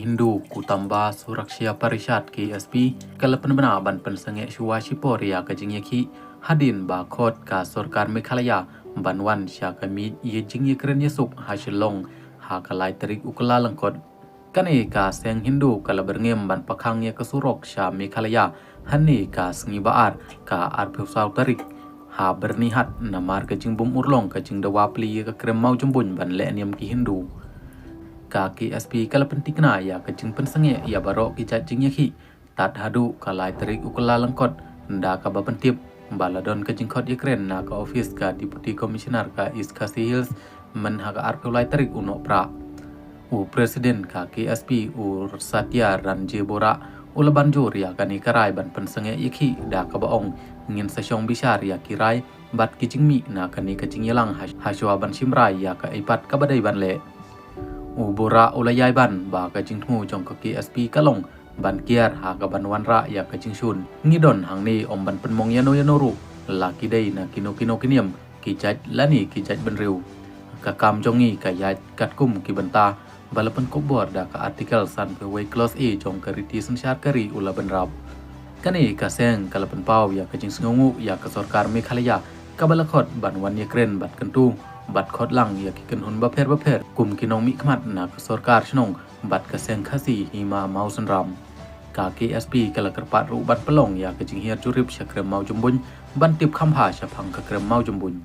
Hindu Kutamba Suraksha Parishad KSP kalapan bana ban pensenge shuwa shiporia ka jingyaki hadin ba khot ka sarkar Meghalaya banwan sha ka mi ye jingye kren yesuk hashilong ha kalai tarik ukla langkot kane ka seng Hindu kalaberngem ban pakhang ye kasurok sha Meghalaya hani ka sngi baar ka arphusau tarik ha bernihat namar ka jingbum urlong ka jingdawa pli ka krem mau jumbun ban le niam ki Hindu kaki SP kala pentingna ya kecing pensenge ya barok kijat jingyaki tat hadu kalai terik ukula langkot nda ka babentip baladon kecing khot Ukraine na ka office ka deputy commissioner ka East Khasi Hills men ha ka arkulai terik uno pra u presiden ka KSP u Satya Ranje Bora ulaban jur ya kani karai ban pensenge yaki da ka baong ngin sasyong bishar ya kirai bat kijing mi na kani kecing yelang haswa ban simrai ya ka ipat ka badai ban le Ubora ulayay ban ba ka jinghu jong ka KSP kalong ban kiar ha ka ban wanra ya ka jingshun ngidon hangni om ban penmong yano ru laki dei na kino kiniam kijat lani kijat benriu ka kam jongi ka yat katkum ki banta balapan kobor da ka artikel san pe way close e jong ka riti sansyar kari ula benrap kani ka seng kalapan pau ya ka jing sngongu ya ka sarkar Meghalaya ka balakot ban wan Ukraine bat kentu bat khot lang ya ki kan hun baper kum kinong mi khmat na ka sarkar chnong bat ka seng khasi hima mausan ram ka KSP kala karpat ru bat pelong ya ka jing hiar jurip syakrem mau jumbun ban tip khamha syapang ka krem mau jumbun